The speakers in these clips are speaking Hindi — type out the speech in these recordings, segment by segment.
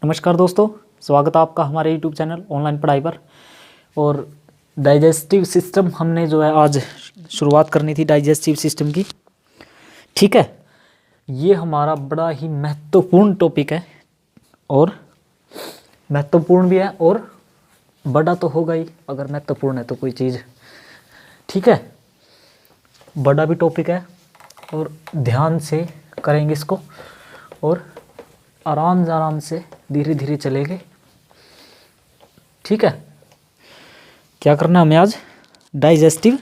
नमस्कार दोस्तों, स्वागत है आपका हमारे यूट्यूब चैनल ऑनलाइन पढ़ाई पर। और डाइजेस्टिव सिस्टम हमने जो है आज शुरुआत करनी थी डाइजेस्टिव सिस्टम की। ठीक है, ये हमारा बड़ा ही महत्वपूर्ण टॉपिक है और महत्वपूर्ण भी है और बड़ा तो होगा ही अगर महत्वपूर्ण है तो कोई चीज़। ठीक है, बड़ा भी टॉपिक है और ध्यान से करेंगे इसको और आराम से धीरे धीरे चलेंगे। ठीक है, क्या करना हमें आज? Digestive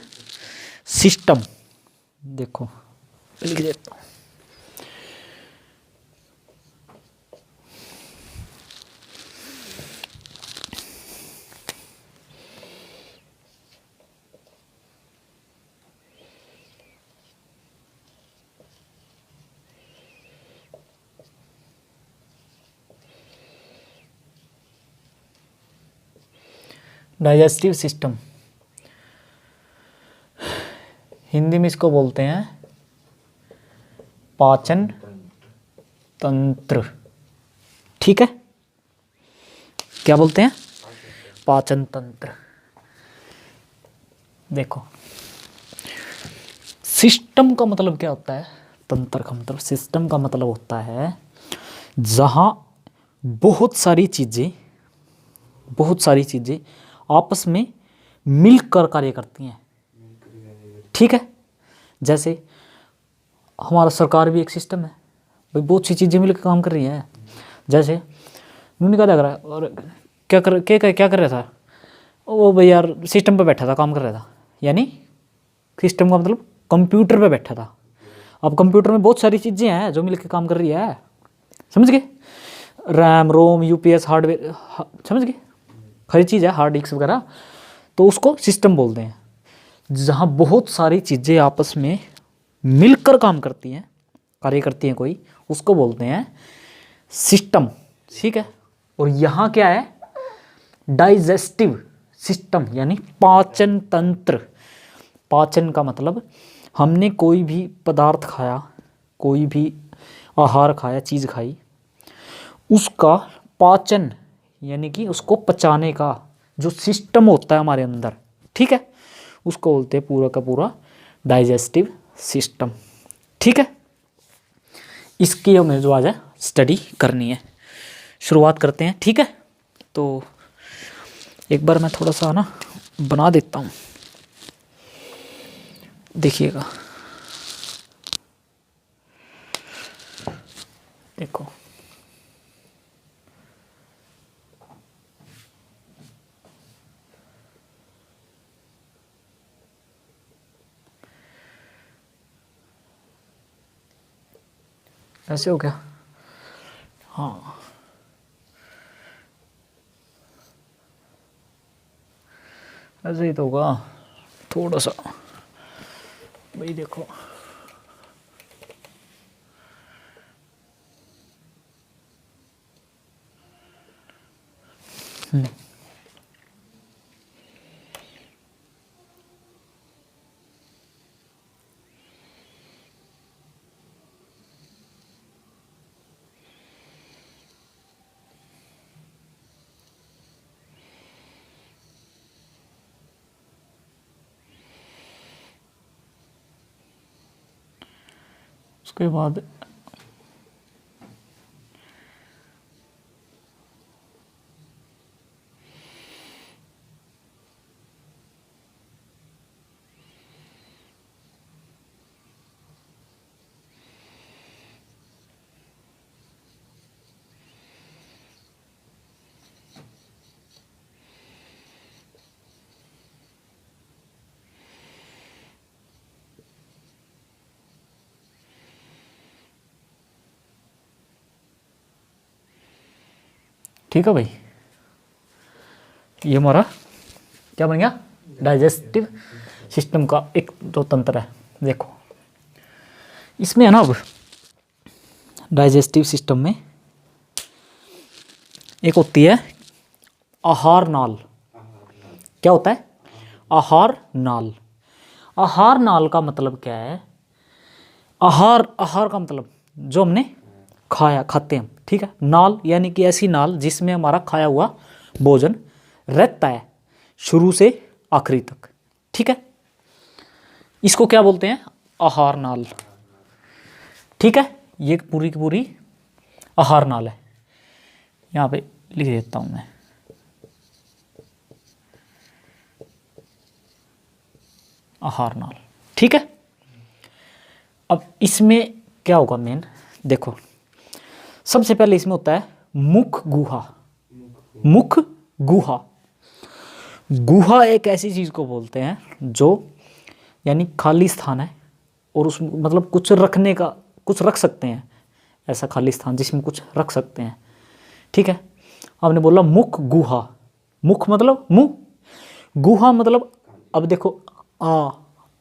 system. देखो लिख देता हूँ। डाइजेस्टिव सिस्टम हिंदी में इसको बोलते हैं पाचन तंत्र। ठीक है, क्या बोलते हैं? पाचन तंत्र। देखो, सिस्टम का मतलब क्या होता है? तंत्र का मतलब, सिस्टम का मतलब होता है जहां बहुत सारी चीजें आपस में मिलकर कार्य करती हैं। ठीक है, जैसे हमारा सरकार भी एक सिस्टम है भाई, बहुत सी चीज़ें मिलकर काम कर रही हैं। जैसे उन्होंने क्या लग रहा है और क्या कर रहा था वो भाई यार, सिस्टम पे बैठा था, काम कर रहा था। यानी सिस्टम का मतलब कंप्यूटर पे बैठा था। अब कंप्यूटर में बहुत सारी चीज़ें हैं जो मिलकर काम कर रही है, समझ गए? रैम, रोम, यूपीएस, हार्डवेयर, समझ गए? हर चीज़ है, हार्ड डिस्क वगैरह, तो उसको सिस्टम बोलते हैं। जहाँ बहुत सारी चीज़ें आपस में मिलकर काम करती हैं, कार्य करती हैं कोई, उसको बोलते हैं सिस्टम। ठीक है, और यहाँ क्या है? डाइजेस्टिव सिस्टम यानी पाचन तंत्र। पाचन का मतलब हमने कोई भी पदार्थ खाया, कोई भी आहार खाया, चीज़ खाई, उसका पाचन यानी कि उसको पचाने का जो सिस्टम होता है हमारे अंदर, ठीक है, उसको बोलते हैं पूरा का पूरा डाइजेस्टिव सिस्टम। ठीक है, इसकी हमें जो आज है स्टडी करनी है। शुरुआत करते हैं। ठीक है, तो एक बार मैं थोड़ा सा ना बना देता हूँ, देखिएगा। देखो, ऐसे हो गया। हाँ, ऐसे ही तो होगा थोड़ा सा भाई। देखो, उसके बाद ठीक है भाई, ये हमारा क्या बन गया? डाइजेस्टिव सिस्टम का एक जो तंत्र है। देखो, इसमें है ना, अब डाइजेस्टिव सिस्टम में एक होती है आहार नाल। क्या होता है? आहार नाल। आहार नाल का मतलब क्या है? आहार का मतलब जो हमने खाते हैं, ठीक है। नाल यानी कि ऐसी नाल जिसमें हमारा खाया हुआ भोजन रहता है शुरू से आखिरी तक, ठीक है। इसको क्या बोलते हैं? आहार नाल, ठीक है। ये पूरी की पूरी आहार नाल है। यहाँ पे लिख देता हूँ मैं, आहार नाल, ठीक है। अब इसमें क्या होगा मेन, देखो सबसे पहले इसमें होता है मुख गुहा। मुख गुहा, गुहा एक ऐसी चीज को बोलते हैं जो यानी खाली स्थान है और उस मतलब कुछ रखने का, कुछ रख सकते हैं, ऐसा खाली स्थान जिसमें कुछ रख सकते हैं, ठीक है। आपने बोला मुख गुहा, मुख मतलब मुंह, गुहा मतलब अब देखो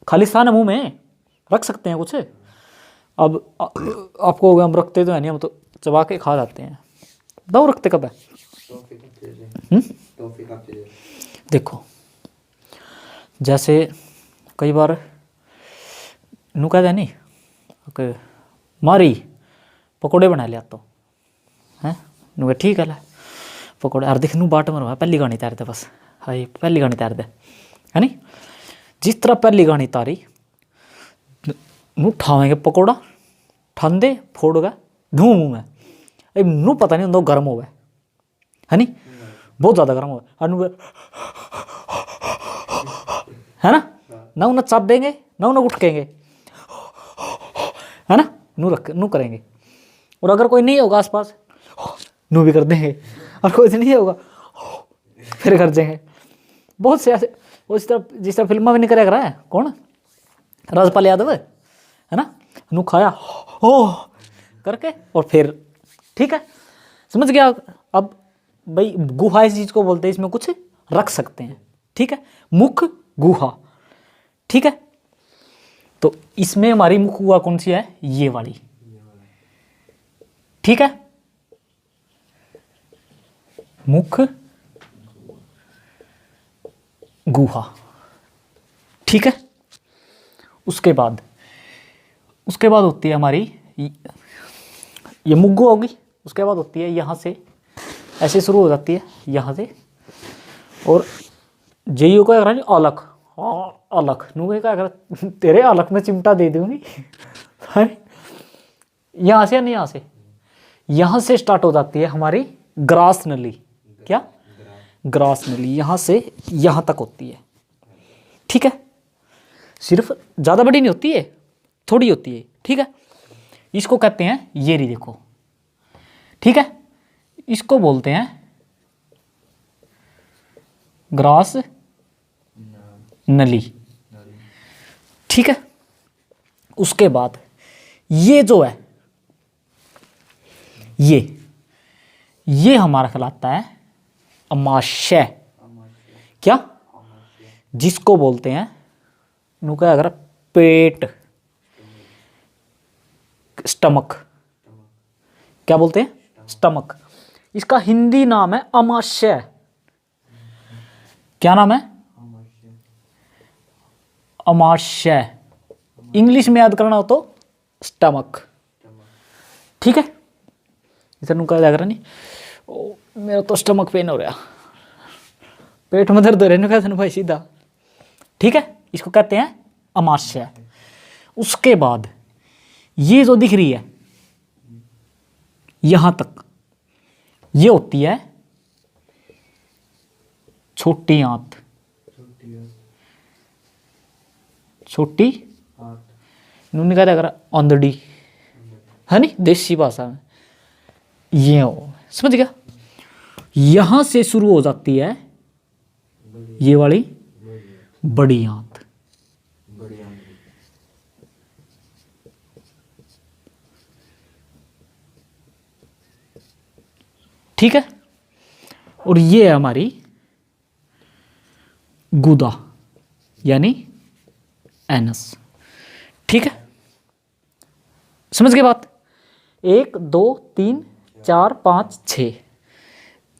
खाली स्थान है, मुंह में रख सकते हैं कुछ। अब आपको हो गया हम रखते तो है नहीं, हम तो चबा के खा जाते हैं, बताओ रखते कब है? देखो जैसे कई बार नू कहते हैं नहीं कि मारी पकौड़े बना लिया तो हैं, नू कह ठीक है ला पकौड़े, अरे देख नू बाट मरवा पहली गानी तैर दे बस, हाई पहली गानी तैर दे, है नी। जिस तरह पहली गानी तारी नू ठावेंगे पकौड़ा, ठंडे फोड़ गए धूम मुँह में, अब नू पता नहीं होता गर्म हो गए, है नी, बहुत ज़्यादा गर्म हो गए, है ना उन्हें चाप देंगे ना उन्हें उठकेंगे, है ना, नू करेंगे। और अगर कोई नहीं होगा आसपास नू भी कर देंगे, और कोई नहीं होगा फिर कर देंगे। बहुत से ऐसे, उस तरह जिस तरह फिल्म में नहीं करेगा है कौन, राजपाल यादव, है ना, नू खाया ओ करके और फिर ठीक है, समझ गया। अब भाई गुहा इस चीज को बोलते हैं इसमें कुछ रख सकते हैं, ठीक है, मुख गुहा, ठीक है। तो इसमें हमारी मुख गुहा कौन सी है? ये वाली, ठीक है, मुख गुहा, ठीक है। उसके बाद होती है हमारी ये मुख गुहा होगी, उसके बाद होती है यहाँ से ऐसे शुरू हो जाती है यहाँ से, और जेयू को नहीं अलख, हाँ अलख नू क्या कर तेरे अलख में चिमटा दे दूंगी यहाँ से या नहीं, यहाँ से स्टार्ट हो जाती है हमारी ग्रास नली, क्या ग्रास नली यहाँ से यहाँ तक होती है, ठीक है। सिर्फ ज़्यादा बड़ी नहीं होती है, थोड़ी होती है, ठीक है। इसको कहते हैं ये रही देखो, ठीक है, इसको बोलते हैं ग्रास नली, ठीक है। उसके बाद ये जो है ये हमारा कहलाता है अमाशय, क्या, जिसको बोलते हैं नू क्या अगर पेट, स्टमक, क्या बोलते हैं? स्टमक। इसका हिंदी नाम है अमाशय, क्या नाम है? अमाशय। इंग्लिश में याद करना हो तो स्टमक, ठीक है। इसे नुका जाग रहा नहीं, ओ मेरा तो स्टमक पेन हो रहा, पेट में दर्द हो रहा है, कहते भाई सीधा, ठीक है। इसको कहते हैं अमाशय। उसके बाद ये जो दिख रही है यहां तक, ये होती है छोटी आंत, छोटी नूनी कहते अगर अंधड़ी, है नहीं देसी भाषा में, ये हो, समझ गया। यहां से शुरू हो जाती है ये वाली बड़ी आंत, ठीक है। और ये है हमारी गुदा यानी एनस, ठीक है। समझ गए बात? 1 2 3 4 5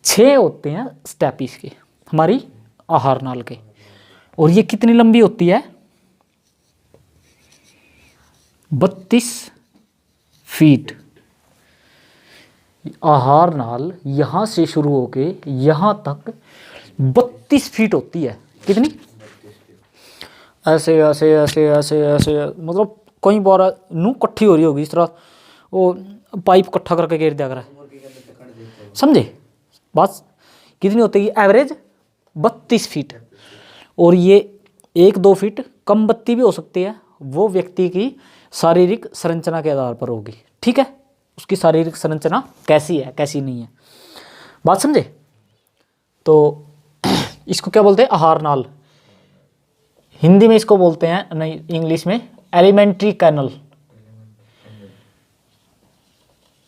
6 होते हैं स्टेप इसके, हमारी आहार नाल के। और ये कितनी लंबी होती है? 32 फीट। आहार नाल यहाँ से शुरू होके यहाँ तक 32 फीट होती है। कितनी? ऐसे ऐसे ऐसे ऐसे ऐसे, मतलब कई बार नू कट्ठी हो रही होगी इस तरह, वो पाइप इकट्ठा करके घेर दिया करा, समझे बस। कितनी होती है एवरेज? 32 फीट। और ये 1-2 फीट कम बत्ती भी हो सकती है, वो व्यक्ति की शारीरिक संरचना के आधार पर होगी। ठीक है, उसकी शारीरिक संरचना कैसी है कैसी नहीं है, बात समझे। तो इसको क्या बोलते हैं? आहार नाल। हिंदी में इसको बोलते हैं, नहीं इंग्लिश में एलिमेंट्री कैनल,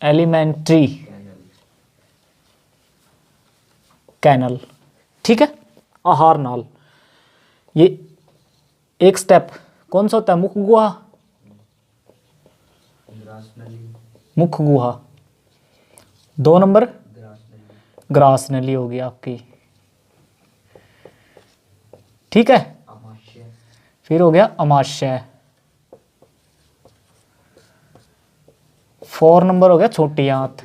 एलिमेंट्री कैनल। ठीक है, आहार नाल। ये एक स्टेप कौन सा होता है? मुख गुहा, मुख गुहा। 2 नंबर ग्रास नली होगी आपकी। ठीक है, फिर हो गया अमाशय। 4 नंबर हो गया छोटी आंत।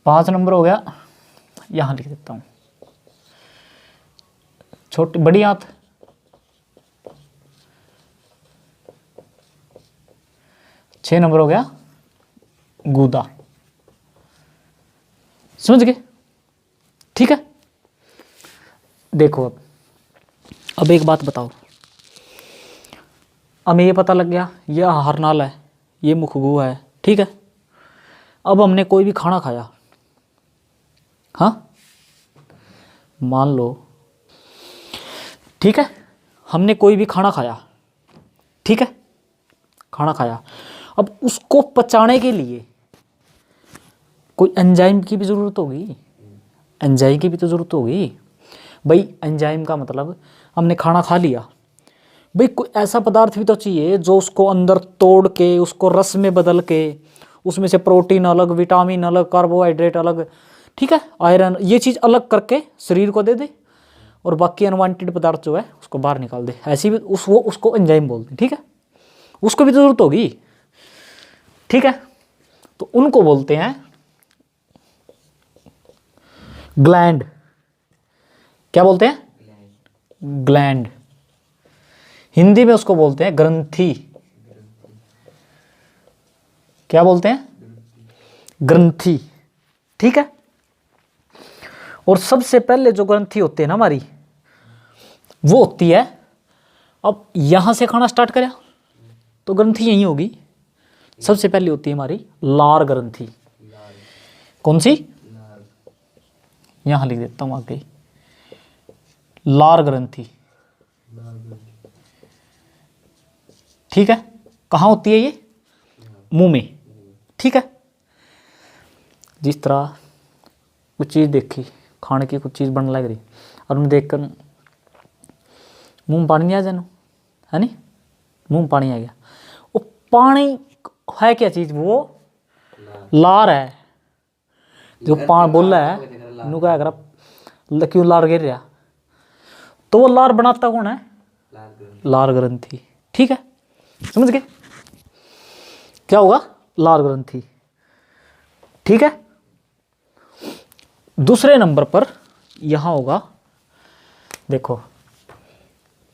5 नंबर हो गया, यहां लिख देता हूं, छोटी बड़ी आंत। 6 नंबर हो गया गूदा। समझ गए? ठीक है, देखो अब एक बात बताओ, हमें ये पता लग गया ये आहार नाल है, ये मुखगुहा है। ठीक है, अब हमने कोई भी खाना खाया, हाँ मान लो, ठीक है, हमने कोई भी खाना खाया, ठीक है, खाना खाया, अब उसको पचाने के लिए कोई एंजाइम की भी ज़रूरत होगी, एंजाइम की भी तो ज़रूरत होगी भाई। एंजाइम का मतलब हमने खाना खा लिया भाई, कोई ऐसा पदार्थ भी तो चाहिए जो उसको अंदर तोड़ के उसको रस में बदल के उसमें से प्रोटीन अलग, विटामिन अलग, कार्बोहाइड्रेट अलग, ठीक है, आयरन, ये चीज़ अलग करके शरीर को दे दे और बाकी अनवांटेड पदार्थ जो है उसको बाहर निकाल दे। ऐसी भी उसको एंजाइम बोलते हैं। ठीक है, उसको भी ज़रूरत होगी। ठीक है, तो उनको बोलते हैं ग्लैंड। क्या बोलते हैं? ग्लैंड। हिंदी में उसको बोलते हैं ग्रंथि। क्या बोलते हैं? ग्रंथि। ठीक है, और सबसे पहले जो ग्रंथि होती है ना हमारी, वो होती है, अब यहां से खाना स्टार्ट करें तो ग्रंथि यही होगी। सबसे पहले होती है हमारी लार ग्रंथि। कौन सी? यहां लिख देता हूं आगे, लार ग्रंथि। ठीक है, कहां होती है ये? मुंह में। ठीक है, जिस तरह कुछ चीज़ देखी, खाने की कुछ चीज़ बनने लग रही और मैं देख कर मुंह में पानी नहीं आ जाना है, नहीं मुंह में पानी आ गया। वो पानी है क्या चीज़? वो लार है। जो पान बोल रहा है नु क्या कर क्यों लार गिर रहा, तो वो लार बनाता कौन है? लार ग्रंथि। ठीक है, समझ गए? क्या होगा? लार ग्रंथि। ठीक है, दूसरे नंबर पर यहां होगा, देखो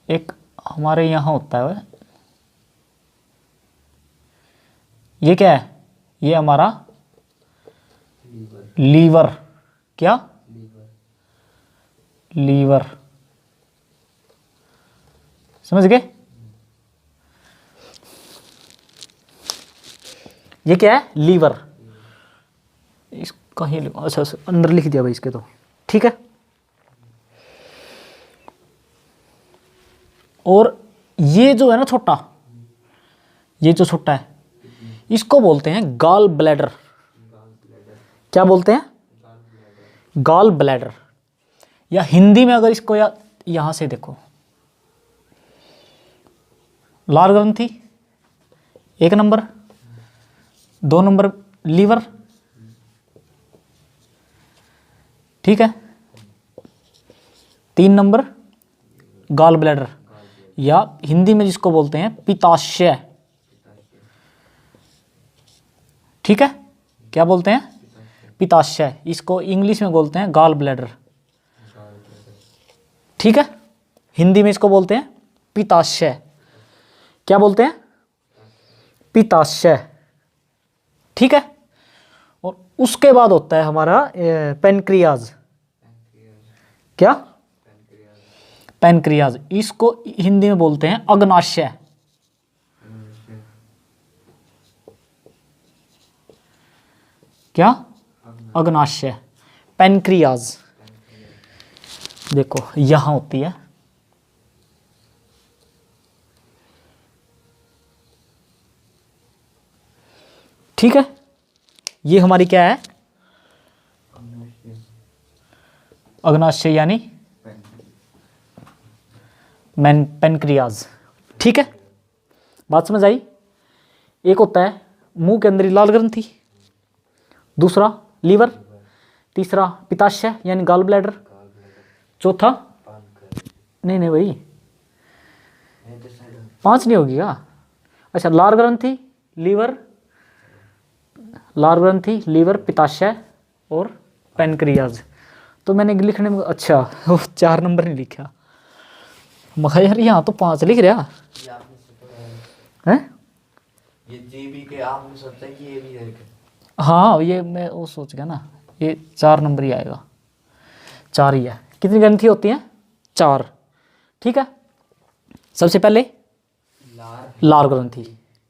एक हमारे यहां होता है, ये क्या है? ये हमारा लीवर। क्या? लीवर। समझ गए? ये क्या है? लीवर। इस कहीं अच्छा अंदर लिख दिया भाई इसके तो। ठीक है, और ये जो है ना छोटा, ये जो छोटा है इसको बोलते हैं गॉल ब्लैडर। क्या बोलते हैं? Gall bladder. या हिंदी में अगर इसको यहां से देखो, लार ग्रंथि 1 नंबर, 2 नंबर लीवर, ठीक है, 3 नंबर गॉल ब्लैडर, या हिंदी में जिसको बोलते हैं पित्ताशय। ठीक है, क्या बोलते हैं? पित्ताशय। इसको इंग्लिश में बोलते हैं गॉल ब्लैडर। ठीक है, हिंदी में इसको बोलते हैं पित्ताशय। क्या बोलते हैं? पित्ताशय। ठीक है, और उसके बाद होता है हमारा पेनक्रियाज। क्या? पेनक्रियाज। इसको हिंदी में बोलते हैं अग्नाशय। क्या? अग्नाशय। पेनक्रियाज देखो यहां होती है। ठीक है, ये हमारी क्या है? अग्नाशय यानी पेनक्रियाज। ठीक है, बात समझ आई? एक होता है मुंह के अंदर लाल ग्रंथि, दूसरा लीवर, तीसरा पित्ताशय यानी गॉल ब्लैडर, चौथा नहीं भाई 5 नहीं होगी क्या? अच्छा, लाल ग्रंथि, लीवर, लाल ग्रंथि, लीवर, पित्ताशय और पेनक्रियाज। तो मैंने लिखने में अच्छा वो 4 नंबर नहीं लिखा। मगर यार यहाँ तो 5 लिख रहा है। ये जीबी के आपने सोचा कि ये भी है? हाँ, ये मैं वो सोच गया ना, ये 4 नंबर ही आएगा। 4 ही है। कितनी ग्रंथि होती हैं? 4। ठीक है, सबसे पहले लार ग्रंथि।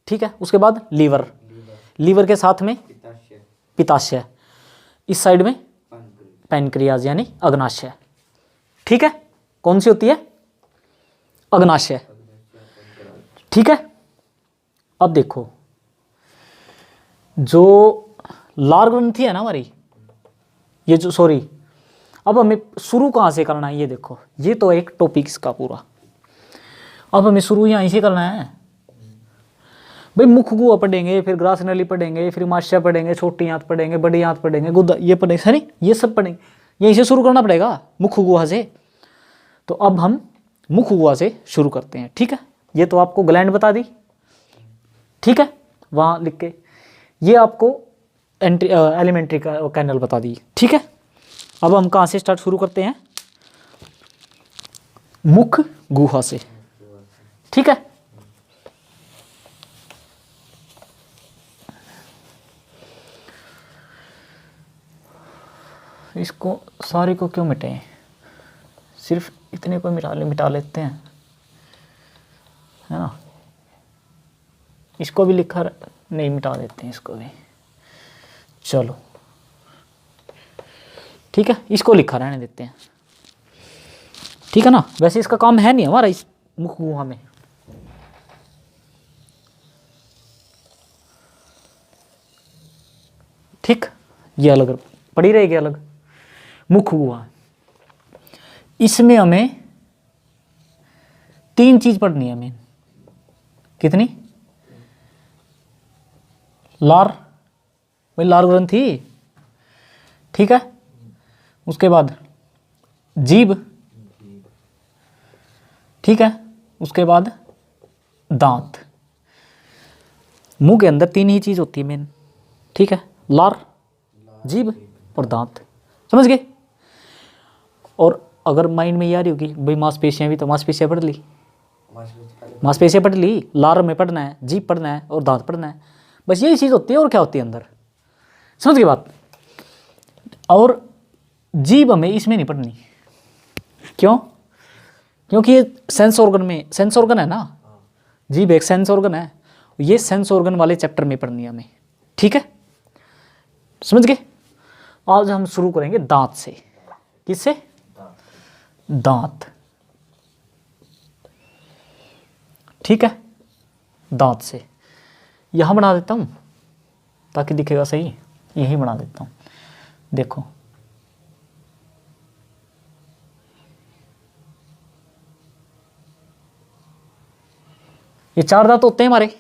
ठीक है, उसके बाद लीवर, लीवर के साथ में पित्ताशय, इस साइड में पेनक्रियाज यानी अग्नाशय। ठीक है, कौन सी होती है? अग्नाशय। ठीक है, अब देखो जो लार ग्रंथि है ना हमारी, ये जो सॉरी, अब हमें शुरू कहाँ से करना है? ये देखो, ये तो एक टॉपिक इसका पूरा। अब हमें शुरू यहाँ से करना है भाई। मुख गुहा पढ़ेंगे, फिर ग्रास नली पढ़ेंगे, फिर माशा पढ़ेंगे, छोटी आंत पढ़ेंगे, बड़ी आंत पढ़ेंगे, गुदा ये पढ़ेंगे, सही ये सब पढ़ेंगे। यहीं से शुरू करना पड़ेगा, मुख गुहा से। तो अब हम मुख गुहा से शुरू करते हैं। ठीक है, ये तो आपको ग्लैंड बता दी। ठीक है, वहाँ लिख के ये आपको एलिमेंट्री का कैनल बता दी। ठीक है, अब हम कहाँ से स्टार्ट शुरू करते हैं? मुख गुहा से। ठीक है, इसको सारे को क्यों मिटाएं? सिर्फ इतने को मिटा लेते हैं, है ना। इसको भी लिखा नहीं, मिटा देते हैं इसको भी। चलो ठीक है, इसको लिखा रहने देते हैं। ठीक है ना, वैसे इसका काम है नहीं हमारा इस मुख गुहा में। ठीक, ये अलग पड़ी रहेगी, अलग मुख गुहा। इसमें हमें 3 चीज पढ़नी है हमें। कितनी? लार, भाई लार ग्रंथि। ठीक है, उसके बाद जीभ। ठीक है, उसके बाद दांत। मुंह के अंदर 3 ही चीज होती है मेन। ठीक है, लार, जीभ और दांत। समझ गए? और अगर माइंड में ये आ रही होगी भाई मांसपेशियां भी, तो मांसपेशियां पढ़ ली, मांसपेशियां पढ़ ली, लार में पढ़ना है, जीभ पढ़ना है और दांत पढ़ना है। बस यही चीज़ होती है, और क्या होती है अंदर। समझ गई बात? और जीभ हमें इसमें नहीं पढ़नी। क्यों? क्योंकि ये सेंस ऑर्गन में, सेंस ऑर्गन है ना, जीभ एक सेंस ऑर्गन है, ये सेंस ऑर्गन वाले चैप्टर में पढ़नी है हमें। ठीक है, समझ गए? आज हम शुरू करेंगे दांत से। किससे? दांत। ठीक है, दांत से। यहां बना देता हूं ताकि दिखेगा सही, यही बना देता हूं। देखो ये 4 दांत होते हैं हमारे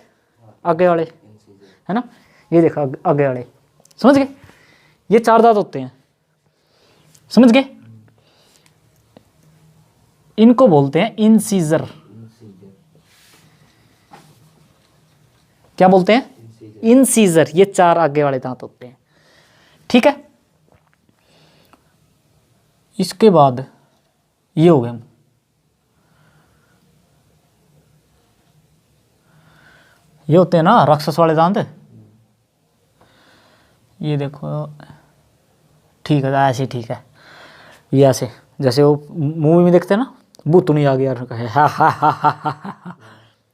आगे वाले, है ना। ये देखा आगे वाले, समझ गए? ये 4 दांत होते हैं, समझ गए? इनको बोलते हैं इंसीजर। क्या बोलते हैं? इंसीजर। ये 4 आगे वाले दांत होते हैं, ठीक है। इसके बाद ये हो गए, ये होते हैं ना राक्षस वाले दांत। ये देखो, ठीक है, ऐसे ठीक है। ये ऐसे जैसे वो मूवी में देखते हैं ना, भूतनी आ गया है, हा हा हा हा हा,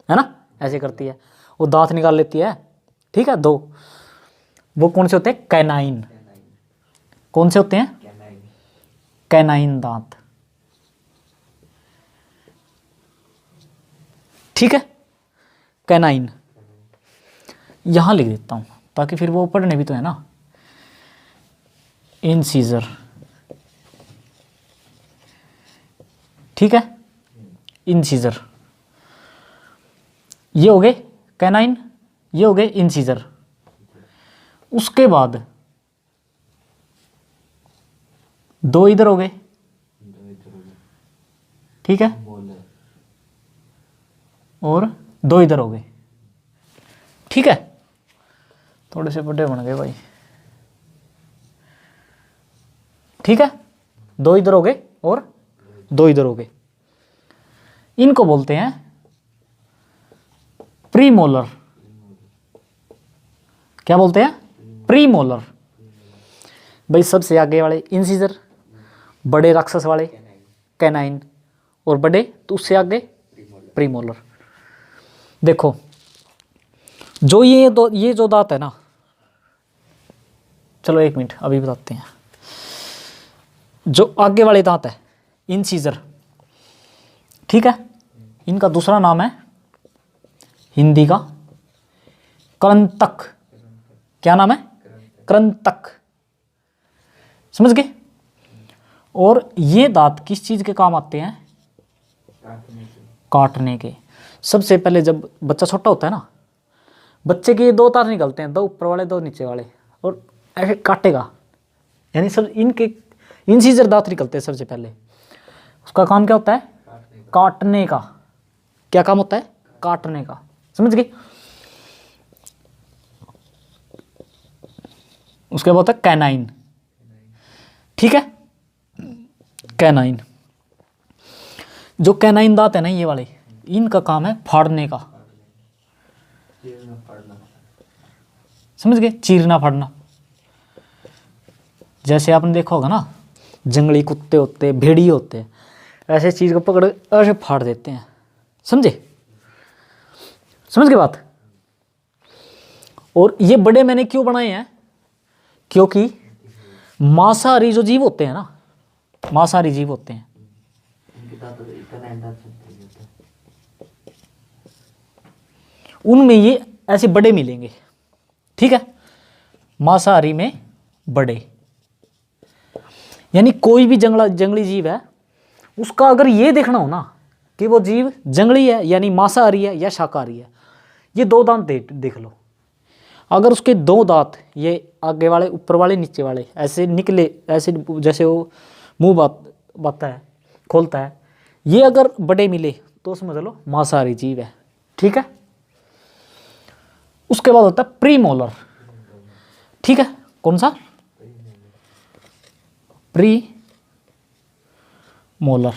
है ना, ऐसे करती है, वो दांत निकाल लेती है, ठीक है। 2 वो कौन से होते हैं? कैनाइन। कौन से होते हैं? कैनाइन दांत, ठीक है, कैनाइन। यहां लिख देता हूं ताकि फिर वो पढ़ने भी तो है ना। इंसीजर, ठीक है, इंसीजर। ये हो गए कैनाइन, ये हो गए इंसीजर। उसके बाद 2 इधर हो गए, ठीक है, और 2 इधर हो गए, ठीक है। थोड़े से बड़े बन गए भाई, ठीक है। 2 इधर हो गए और 2 इधर हो गए। इनको बोलते हैं प्रीमोलर। क्या बोलते हैं? प्रीमोलर। भाई सबसे आगे वाले इंसीजर, बड़े राक्षस वाले कैनाइन, और बड़े तो उससे आगे प्रीमोलर। देखो जो ये जो दांत है ना, चलो 1 मिनट अभी बताते हैं। जो आगे वाले दांत है इंसीजर, ठीक है, इनका दूसरा नाम है हिंदी का कृंतक। क्या नाम है? कृंतक, समझ गए। और ये दांत किस चीज के काम आते हैं? काटने के। सबसे पहले जब बच्चा छोटा होता है ना, बच्चे के 2 तार निकलते हैं, 2 ऊपर वाले 2 नीचे वाले, और ऐसे काटेगा, यानी सब इनके इंसीजर दांत निकलते हैं सबसे पहले। उसका काम क्या होता है? काटने का। क्या काम होता है? काटने का, समझ गए। उसके बाद होता है कैनाइन, ठीक है, कैनाइन। जो कैनाइन दांत है ना ये वाले, इनका काम है फाड़ने का, समझ गए, चीरना फाड़ना। जैसे आपने देखा होगा ना, जंगली कुत्ते होते हैं, भेड़िए होते हैं, ऐसे चीज को पकड़ ऐसे फाड़ देते हैं, समझे, समझ गए बात। और ये बड़े मैंने क्यों बनाए हैं? क्योंकि मांसाहारी जो जीव होते हैं ना, मांसाहारी जीव होते हैं, उनमें ये ऐसे बड़े मिलेंगे, ठीक है, मांसाहारी में बड़े। यानी कोई भी जंगली जीव है, उसका अगर ये देखना हो ना कि वो जीव जंगली है यानी मांसाहारी है या शाकाहारी है, ये 2 दांत देख लो। अगर उसके 2 दांत, ये आगे वाले, ऊपर वाले, नीचे वाले, ऐसे निकले, ऐसे जैसे वो मुंह बाता है, खोलता है, ये अगर बड़े मिले तो समझ लो मांसाहारी जीव है, ठीक है। उसके बाद होता है प्रीमोलर, ठीक है। कौन सा? प्री मोलर,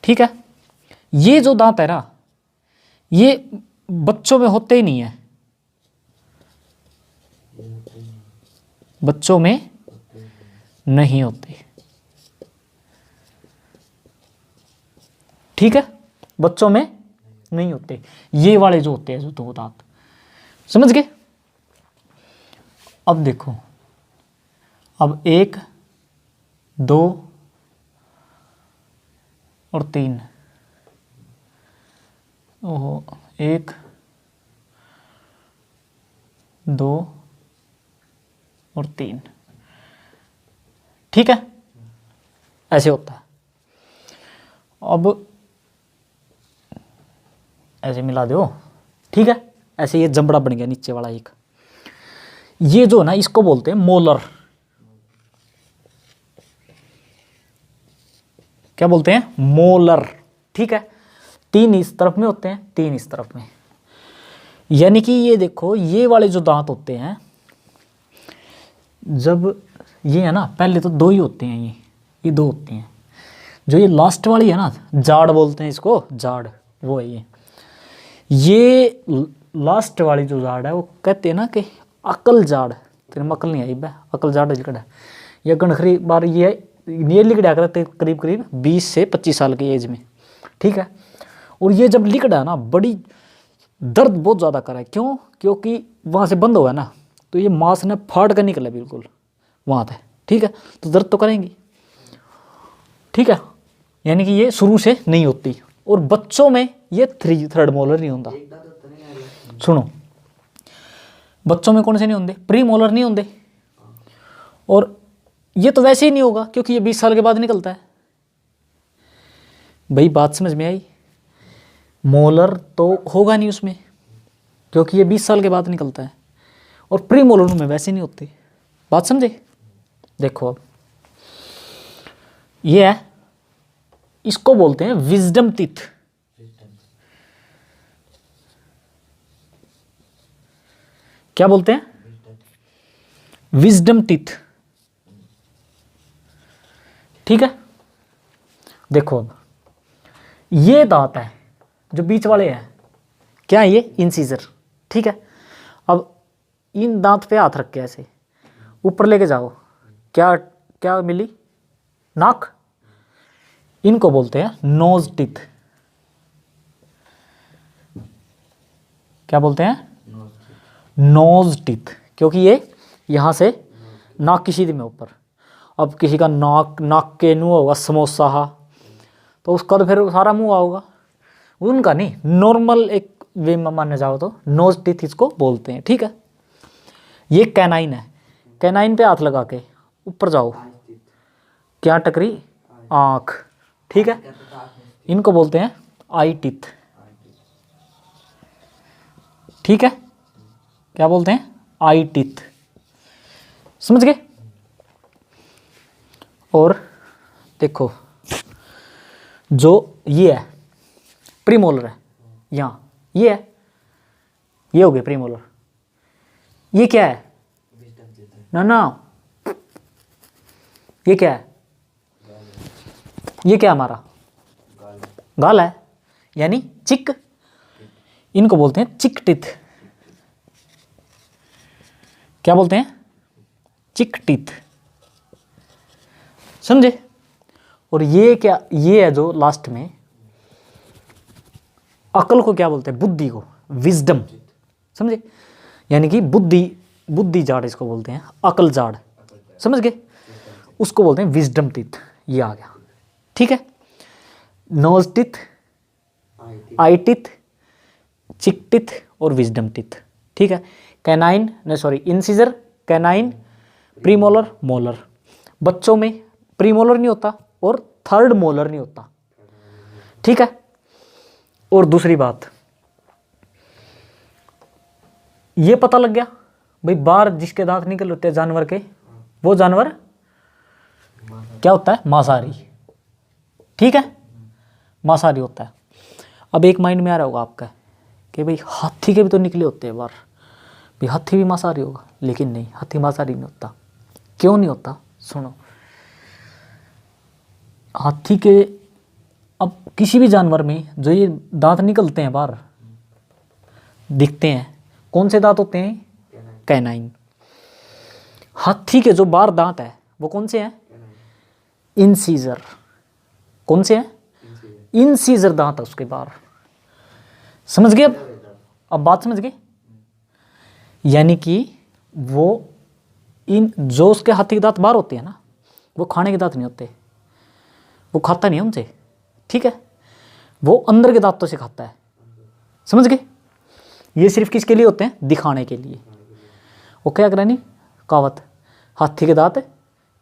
ठीक है। ये जो दांत है ना, ये बच्चों में होते ही नहीं है, बच्चों में नहीं होते, ठीक है, बच्चों में नहीं होते। ये वाले जो होते हैं, जो 2 दांत, समझ गए। अब देखो, अब 1 2 और 3, ओहो, 1 2 और 3, ठीक है, ऐसे होता है। अब ऐसे मिला दो, ठीक है, ऐसे ये जबड़ा बन गया नीचे वाला एक। ये जो ना, इसको बोलते हैं मोलर। क्या बोलते हैं? मोलर, ठीक है। 3 इस तरफ में होते हैं, 3 इस तरफ में। यानी कि ये देखो, ये वाले जो दांत होते हैं, जब ये है ना, पहले तो 2 ही होते हैं, ये 2 होते हैं। जो ये लास्ट वाली है ना, जाड़ बोलते हैं इसको, जाड़, वो है ये लास्ट वाली जो जाड़ है, वो कहते हैं ना कि अकल जाड़। तेरे में अकल नहीं आई, अकल जाड़ लिखड़ा है। यह गणखरी बार ये लिखड़ा करते करीब करीब 20 से 25 साल की एज में, ठीक है। और ये जब लिखड़ा है ना, बड़ी दर्द बहुत ज़्यादा करा है। क्यों? क्योंकि वहाँ से बंद हुआ है ना, तो ये मांस ने फाड़ कर निकला बिल्कुल वहाँ से, ठीक है। तो दर्द तो करेंगी, ठीक है। यानी कि ये शुरू से नहीं होती। और बच्चों में ये 3rd मोलर नहीं होता। सुनो, बच्चों में कौन से नहीं होंगे? प्री मोलर नहीं होंगे। और ये तो वैसे ही नहीं होगा क्योंकि ये 20 साल के बाद निकलता है। भाई बात समझ में आई? मोलर तो होगा नहीं उसमें क्योंकि ये 20 साल के बाद निकलता है। और प्री मोलर में वैसे नहीं होते। बात समझे? देखो अब ये है, इसको बोलते हैं विजडम टीथ। क्या बोलते हैं? विजडम टीथ, ठीक है। देखो अब ये दांत है जो बीच वाले हैं, क्या है ये? इंसीजर, ठीक है। अब इन दांत पे हाथ रख के ऐसे ऊपर लेके जाओ, क्या क्या मिली? नाक। इनको बोलते हैं नोज टीथ। क्या बोलते हैं? नोज टीथ, क्योंकि ये यहाँ से नाक की सीधी में ऊपर। अब किसी का नाक के मुँह होगा समोसा, तो उसका तो फिर सारा मुँह होगा, उनका नहीं। नॉर्मल एक वे में माने जाओ तो नोज टीथ इसको बोलते हैं, ठीक है। ये कैनाइन है, कैनाइन पे हाथ लगा के ऊपर जाओ, क्या टकरी? आँख, ठीक है। इनको बोलते हैं आई टीथ, ठीक है। क्या बोलते हैं? आई टीथ, समझ गए? और देखो, जो ये है प्रीमोलर है, यहाँ ये है, ये हो गया प्रीमोलर। ये क्या है? ना ये क्या है? ये क्या हमारा? गाल है, यानी चिक। इनको बोलते हैं चिक टीथ। क्या बोलते हैं? चिक टीथ, समझे? और ये क्या? ये है जो लास्ट में, अकल को क्या बोलते हैं? बुद्धि को, विजडम, समझे? यानी कि बुद्धि जाड़ इसको बोलते हैं, अकल जाड़, समझ गए? उसको बोलते हैं विजडम टीथ। ये आ गया, ठीक है। नोज टीथ, आई टीथ, चिक टीथ और विजडम टीथ, ठीक है। कैनाइन ने sorry incisor, canine, premolar, molar. बच्चों में प्रीमोलर नहीं होता और 3rd मोलर नहीं होता, ठीक है। और दूसरी बात, ये पता लग गया भाई, बाहर जिसके दांत निकल होते हैं जानवर के, वो जानवर क्या होता है? मांसाहारी, ठीक है, मांसाहारी होता है। अब एक माइंड में आ रहा होगा आपका कि भाई हाथी के भी तो निकले होते हैं बाहर, भाई हाथी भी मांसाहारी होगा, लेकिन नहीं, हाथी मांसाहारी नहीं होता। क्यों नहीं होता? सुनो, हाथी के, अब किसी भी जानवर में जो ये दांत निकलते हैं बाहर दिखते हैं, कौन से दांत होते हैं? कैनाइन। हाथी के जो बाहर दांत है वो कौन से हैं? इंसीजर। कौन से हैं? इंसीजर दांत है उसके बाहर, समझ गए? अब बात समझ गए? यानी कि वो इन जो उसके हाथी के दांत बाहर होते हैं ना, वो खाने के दांत नहीं होते, वो खाता नहीं है उनसे, ठीक है। वो अंदर के दांतों से खाता है, समझ गए? ये सिर्फ किसके लिए होते हैं? दिखाने के लिए। वो क्या करानी कहावत, हाथी के दांत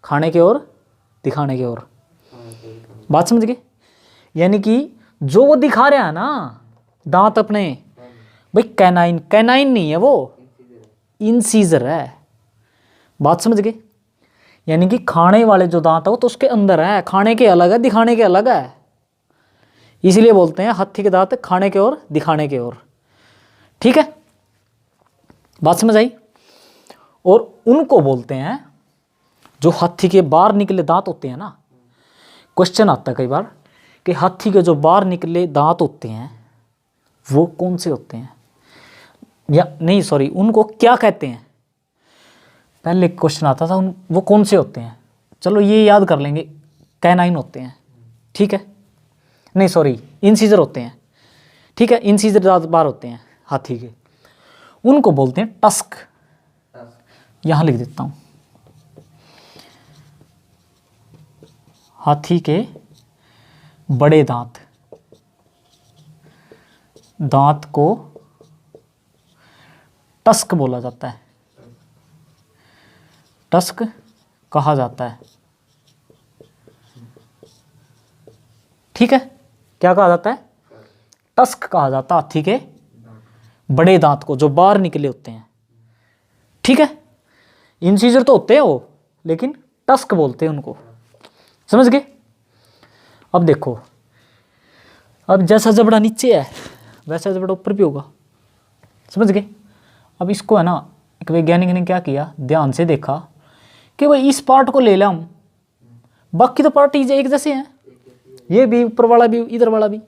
खाने के और दिखाने के और। बात समझ गए? यानी कि जो वो दिखा रहा है ना दांत अपने, भाई कैनाइन, कैनाइन नहीं है वो, इंसीजर है। बात समझ गए? यानी कि खाने वाले जो दांत है वो तो उसके अंदर है, खाने के अलग है, दिखाने के अलग है। इसीलिए बोलते हैं हाथी के दांत खाने के और दिखाने के और। ठीक है, बात समझ आई। और उनको बोलते हैं जो हाथी के बाहर निकले दांत होते हैं ना, क्वेश्चन आता है कई बार कि हाथी के जो बाहर निकले दांत होते हैं वो कौन से होते हैं, या नहीं सॉरी, उनको क्या कहते हैं। पहले क्वेश्चन आता था वो कौन से होते हैं, चलो ये याद कर लेंगे, कैनाइन होते हैं। ठीक है, नहीं सॉरी, इंसीजर होते हैं। ठीक है, इंसीजर दांत बाहर होते हैं हाथी के, उनको बोलते हैं टस्क। यहां लिख देता हूं, हाथी के बड़े दांत, दांत को टस्क बोला जाता है, टस्क कहा जाता है। ठीक है, क्या कहा जाता है, टस्क कहा जाता है हाथी के बड़े दांत को जो बाहर निकले होते हैं। ठीक है, इंसीजर तो होते हैं वो, लेकिन टस्क बोलते हैं उनको, समझ गए। अब देखो, अब जैसा जबड़ा नीचे है वैसा जबड़ा ऊपर भी होगा, समझ गए। अब इसको है ना, एक वैज्ञानिक ने क्या किया, ध्यान से देखा कि भाई इस पार्ट को ले लें हम, बाकी तो पार्ट एक जैसे हैं, ये भी ऊपर वाला भी इधर वाला भी।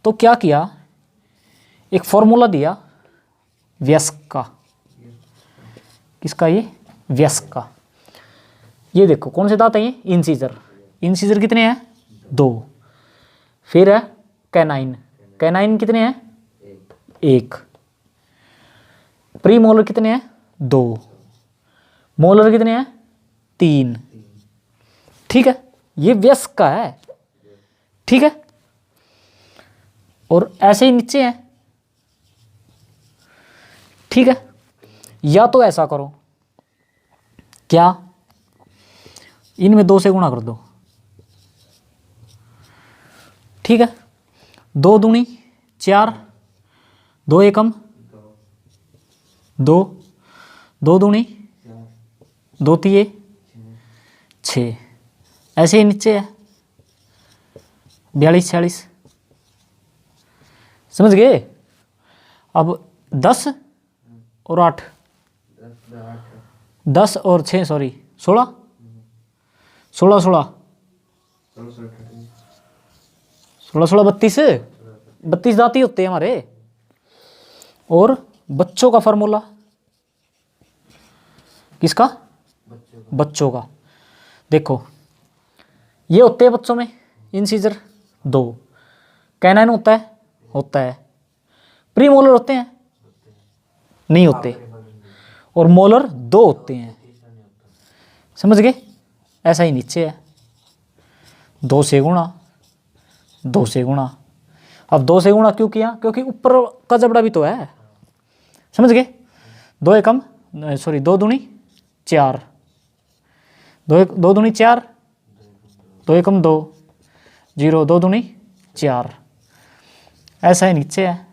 तो क्या किया, एक फॉर्मूला दिया व्यस्क का, किसका, ये व्यस्क का। ये देखो कौन से दांत है, ये इंसीजर, इंसीजर कितने हैं, 2। फिर है कैनाइन, कैनाइन कितने हैं, 1। प्री मोलर कितने हैं, 2। मोलर कितने हैं, 3। ठीक है, ये व्यस्क का है। ठीक है, और ऐसे ही नीचे हैं। ठीक है, या तो ऐसा करो, क्या, इनमें 2 से गुणा कर दो। ठीक है, 2 दूनी 4, 2 एकम 2, 2 दूनी 2 तिये 6, ऐसे ही नीचे है 42 46, समझ गए। अब 10 और 8, 10 और 6 सॉरी 16, 16 16 16 16 32 दांत ही होते हैं हमारे। और बच्चों का फार्मूला, किसका, बच्चों का। देखो ये होते हैं बच्चों में इंसीजर 2, कैनाइन होता है, प्री मोलर होते हैं, नहीं होते, और मोलर 2 होते हैं, समझ गए। ऐसा ही नीचे है 2 से गुणा 2 से गुणा। अब 2 से गुणा क्यों किया, क्योंकि ऊपर का जबड़ा भी तो है, समझ गए। 2 एकम सॉरी 2 दूनी 4, 2 दूनी 4, 2 एकम 2 0, 2 दूनी 4, ऐसा ही नीचे है।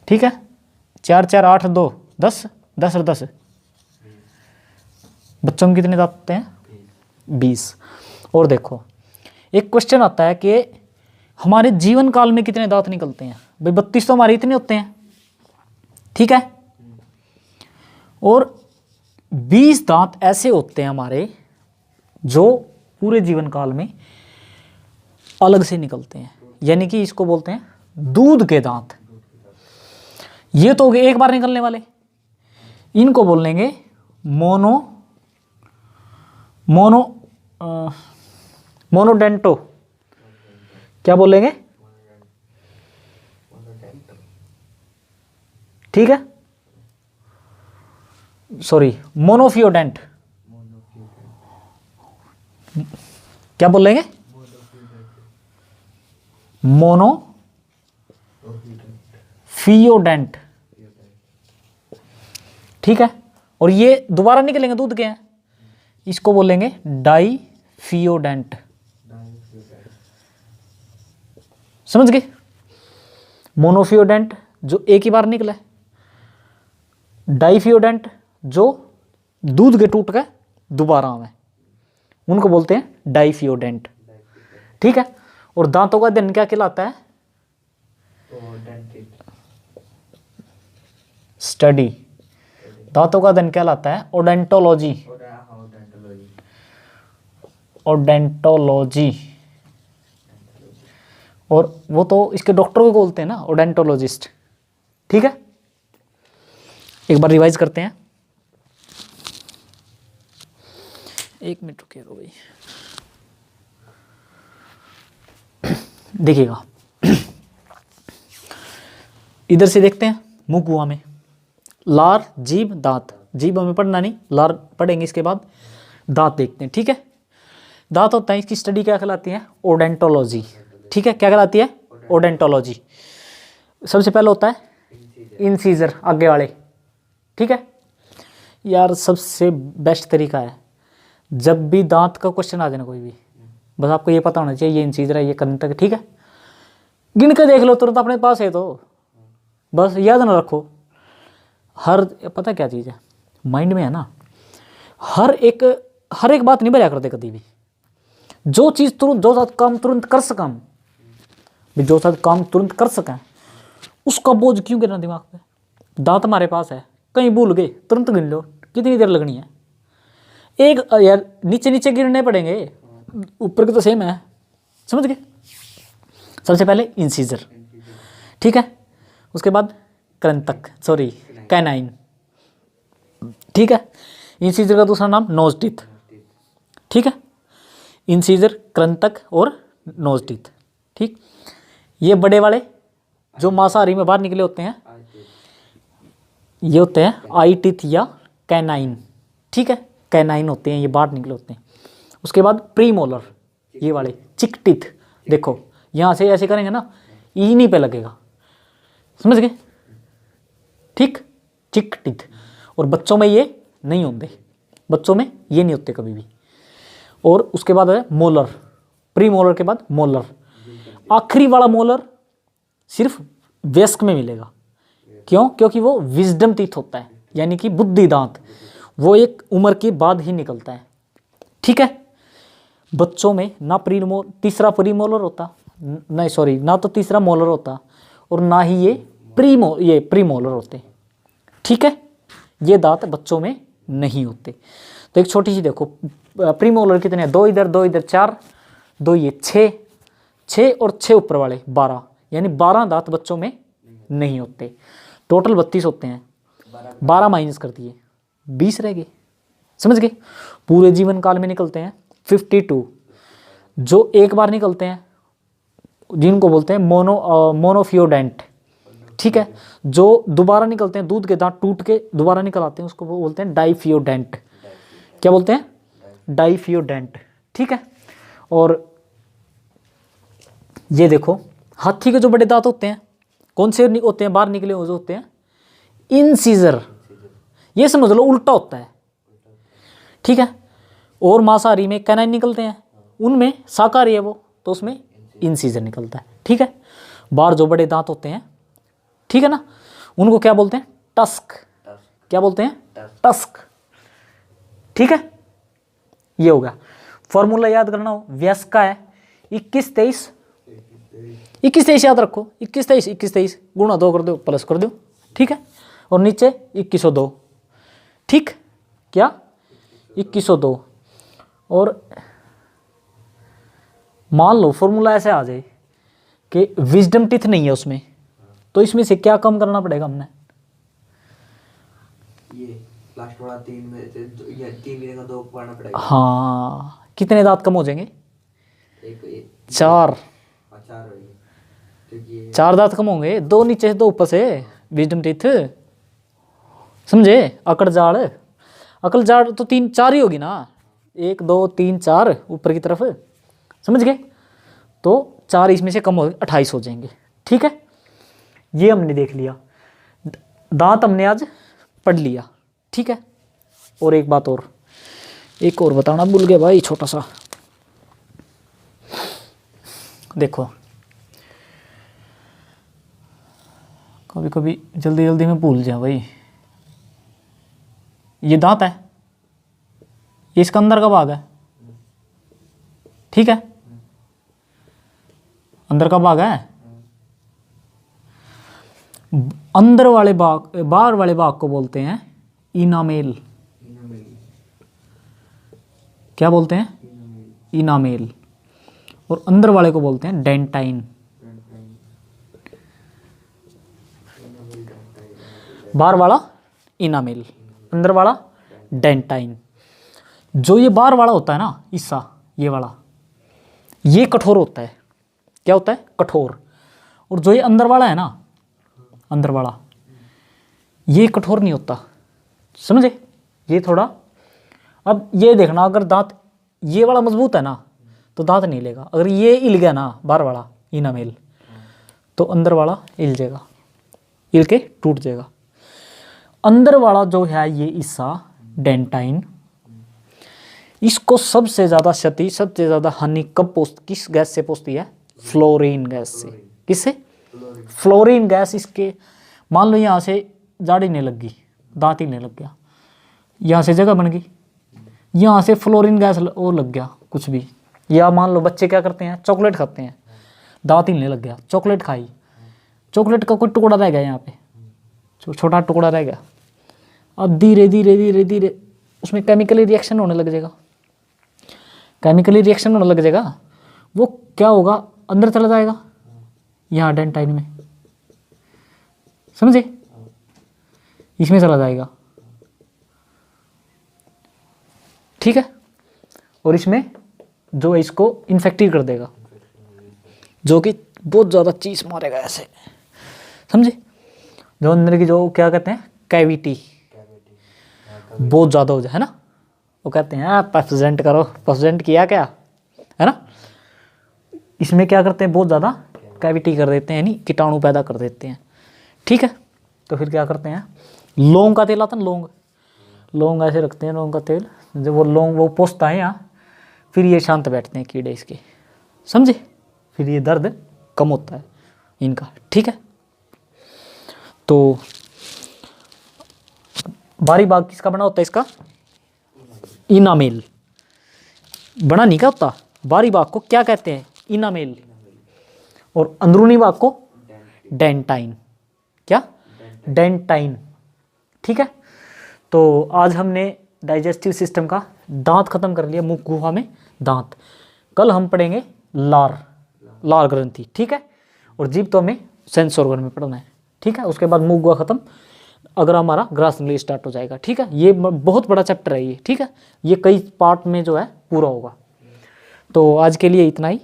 ठीक है, 4 4 8 2 10, 10 और 10, बच्चों में कितने दांत होते हैं, 20। और देखो एक क्वेश्चन आता है कि हमारे जीवन काल में कितने दांत निकलते हैं, भाई 32 तो हमारे इतने होते हैं। ठीक है, और 20 दांत ऐसे होते हैं हमारे जो पूरे जीवन काल में अलग से निकलते हैं, यानी कि इसको बोलते हैं दूध के दांत। ये तो हो गए एक बार निकलने वाले, इनको बोलेंगे मोनोडेंटो। क्या बोलेंगे, ठीक है, सॉरी मोनोफियोडेंट। क्या बोलेंगे, मोनोफियोडेंट। ठीक है, और ये दोबारा निकलेंगे दूध के हैं, इसको बोलेंगे डाईफियोडेंट। समझ गए, मोनोफियोडेंट जो एक ही बार निकला, डाईफियोडेंट जो दूध के टूट के दोबारा आवे, उनको बोलते हैं डाईफियोडेंट। ठीक है। और दांतों का अध्ययन क्या कहलाता है? तो डेंटिस्ट। स्टडी। दांतों का अध्ययन क्या कहलाता है? ओडेंटोलॉजी। और हाँ डेंटोलॉजी। ओडेंटोलॉजी। और वो तो इसके डॉक्टर को बोलते हैं ना, ओडेंटोलॉजिस्ट। ठीक है, एक बार रिवाइज करते हैं। एक मिनट रुकिएगा भाई, देखिएगा इधर से देखते हैं। मुंह कुआं में लार, जीभ, दांत। जीभ हमें पढ़ना नहीं, लार पढ़ेंगे इसके बाद। दांत देखते हैं। ठीक है, दांत होता है, इसकी स्टडी क्या कहलाती है? ओडेंटोलॉजी। ठीक है, क्या कहलाती है? ओडेंटोलॉजी। सबसे पहले होता है इंसीजर, आगे वाले। ठीक है यार, सबसे बेस्ट तरीका है जब भी दांत का क्वेश्चन आ जाए ना कोई भी, बस आपको ये पता होना चाहिए ये इंसीजर है, ये कृंतक है। ठीक है, गिन के देख लो, तुरंत अपने पास है, तो बस याद ना रखो। हर पता क्या चीज़ है माइंड में है ना, हर एक बात नहीं भरया करते कभी भी। जो चीज़ तुरंत, जो साथ काम तुरंत कर सकम, जो साथ काम तुरंत कर सकें, उसका बोझ क्यों गिरना दिमाग पे? दांत हमारे पास है, कहीं भूल गए तुरंत गिन लो, कितनी देर लगनी है? एक यार नीचे नीचे गिरने पड़ेंगे, ऊपर के तो सेम है, समझ गए? सबसे पहले इंसीजर। ठीक है, उसके बाद कृंतक, सॉरी कैनाइन। ठीक है, इंसीजर का दूसरा नाम नोज टीथ। ठीक है, इंसीजर, कृंतक और नोज टीथ। ठीक, ये बड़े वाले जो मांसाहारी में बाहर निकले होते हैं, ये होते हैं आई टीथ या कैनाइन। ठीक है, कैनाइन होते हैं, ये बाहर निकले होते हैं। उसके बाद प्रीमोलर, ये वाले चिक टीथ। देखो यहाँ से ऐसे करेंगे ना, ई नहीं पे लगेगा, समझ गए? ठीक, चिक टीथ। और बच्चों में ये नहीं होते, बच्चों में ये नहीं होते कभी भी। और उसके बाद है मोलर, प्रीमोलर के बाद मोलर। आखिरी वाला मोलर सिर्फ वयस्क में मिलेगा। क्यों? क्योंकि वो विजडम टीथ होता है, यानी कि बुद्धि दांत, वो एक उम्र के बाद ही निकलता है। ठीक है, बच्चों में ना तीसरा प्रीमोलर होता, नहीं सॉरी, ना तो तीसरा मोलर होता और ना ही ये प्रीमोलर होते। ठीक है, ये दांत बच्चों में नहीं होते। तो एक छोटी सी देखो, प्रीमोलर कितने हैं? 2 इधर 2 इधर, 4, 2 ये 6 और 6 ऊपर वाले 12, यानी 12 दांत बच्चों में नहीं होते। टोटल 32 होते हैं, 12 माइनस कर दिए, 20 रह गए, समझ गए? पूरे जीवन काल में निकलते हैं 52, जो एक बार निकलते हैं जिनको बोलते हैं मोनोफियोडेंट। ठीक है, जो दोबारा निकलते हैं, दूध के दांत टूट के दोबारा निकल आते हैं, उसको वो बोलते हैं डाइफियोडेंट। क्या बोलते हैं? डाइफियोडेंट। ठीक है, और ये देखो हाथी के जो बड़े दांत होते हैं, कौन से होते हैं? बाहर निकले हुए जो होते हैं, इंसीजर। ये समझ लो उल्टा होता है। ठीक है, और मांसाहारी में कैनाइन निकलते हैं, उनमें शाकाहारी है वो, तो उसमें इंसीजर निकलता है। ठीक है, बाहर जो बड़े दांत होते हैं, ठीक है ना, उनको क्या बोलते हैं? टस्क। क्या बोलते हैं? टस्क। ठीक है, ये होगा। फॉर्मूला याद करना हो, व्यस्क का है 21 23 21 23, याद रखो 21 23 21 23 गुणा 2 कर दो, प्लस कर दो। ठीक है, और नीचे 2102। ठीक, क्या 2102। और मान लो फॉर्मूला ऐसे आ जाए कि विजडम टीथ नहीं है उसमें, तो इसमें से क्या कम करना पड़ेगा हमने? ये लास्ट वाला 3 में से ये 3 में का 2 पढ़ना पड़ेगा। हाँ, कितने दांत कम हो जाएंगे? एक 4। 4 होगी, तो ये 4 दांत कम होंगे, 2 नीचे से 2 ऊपर से, विजडम टीथ, समझे? अकड़ जाड़ तो 3 4 ही होगी ना, 1 2 3 4 ऊपर की तरफ, समझ गए? तो 4 इसमें से कम हो 28 हो जाएंगे। ठीक है, ये हमने देख लिया, दांत हमने आज पढ़ लिया। ठीक है, और एक बात और, एक और बताना भूल गए भाई, छोटा सा देखो, कभी कभी जल्दी जल्दी में भूल जाए भाई। ये दांत है, ये इसका अंदर का भाग है। ठीक है, अंदर का भाग है। अंदर वाले भाग, बाहर वाले भाग को बोलते हैं इनामेल। क्या बोलते हैं? इनामेल। और अंदर वाले को बोलते हैं डेंटाइन। बाहर वाला इनामेल, अंदर वाला डेंटाइन। जो ये बाहर वाला होता है ना हिस्सा, ये वाला, ये कठोर होता है। क्या होता है? कठोर। और जो ये अंदर वाला है ना, अंदर वाला, ये कठोर नहीं होता, समझे? ये थोड़ा, अब ये देखना, अगर दांत ये वाला मजबूत है ना तो दांत नहीं लेगा। अगर ये हिल गया ना, बाहर वाला इनामेल, तो अंदर वाला हिल जाएगा, हिल के टूट जाएगा। अंदर वाला जो है ये हिस्सा डेंटाइन, इसको सबसे ज़्यादा क्षति, सबसे ज़्यादा हानि कब किस गैस से पहुंचती है? फ्लोरीन गैस से। किससे? Fluorine gas. इसके मान लो यहाँ से जाड़ हिलने लग गई, दांत हिलने लग गया, यहाँ से जगह बन गई, यहाँ से फ्लोरीन गैस और लग गया कुछ भी। या मान लो बच्चे क्या करते हैं, चॉकलेट खाते हैं, दांत हिलने लग गया, चॉकलेट खाई, चॉकलेट का कोई टुकड़ा रह गया यहाँ पे, छोटा टुकड़ा रह गया, अब धीरे धीरे धीरे धीरे उसमें केमिकली रिएक्शन होने लग जाएगा। केमिकली रिएक्शन होने लग जाएगा, वो क्या होगा? अंदर चला जाएगा, यहाँ डेंटाइन में, समझे? इसमें चला जाएगा, ठीक है? और इसमें जो है इसको इन्फेक्टिव कर देगा, जो कि बहुत ज़्यादा चीज मारेगा ऐसे, समझे? जो अंदर की जो क्या कहते हैं कैविटी बहुत ज़्यादा हो जाए, है ना? वो कहते हैं पफजेंट करो, पफजेंट किया क्या, है ना? इसमें क्या करते हैं, बहुत ज़्यादा कैविटी कर देते हैं, यानी कीटाणु पैदा कर देते हैं, ठीक है? तो फिर क्या करते हैं, लौंग का तेल आता है, लौंग ऐसे रखते हैं, लौंग का तेल, जब वो लौंग वो पोंछता है यहाँ, फिर ये शांत बैठते हैं कीड़े इसके, समझे? फिर ये दर्द कम होता है इनका, ठीक है? तो बाहरी भाग किसका बना होता है? इसका इनामेल। बना नहीं क्या होता? बाहरी भाग को क्या कहते हैं? इनामेल। और अंदरूनी भाग को डेंटाइन। क्या? डेंटाइन, ठीक है? तो आज हमने डाइजेस्टिव सिस्टम का दांत खत्म कर लिया, मुख गुहा में दांत। कल हम पढ़ेंगे लार ग्रंथि, ठीक है? और जीभ तो हमें सेंस ऑर्गन में पढ़ना है, ठीक है? उसके बाद मुख गुहा खत्म, अगर हमारा ग्रासनली स्टार्ट हो जाएगा, ठीक है? ये बहुत बड़ा चैप्टर है ये, ठीक है? ये कई पार्ट में जो है पूरा होगा। तो आज के लिए इतना ही।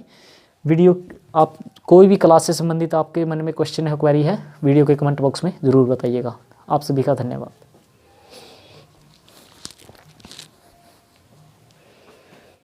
वीडियो आप कोई भी क्लास से संबंधित आपके मन में क्वेश्चन है, क्वेरी है, वीडियो के कमेंट बॉक्स में ज़रूर बताइएगा। आप सभी का धन्यवाद।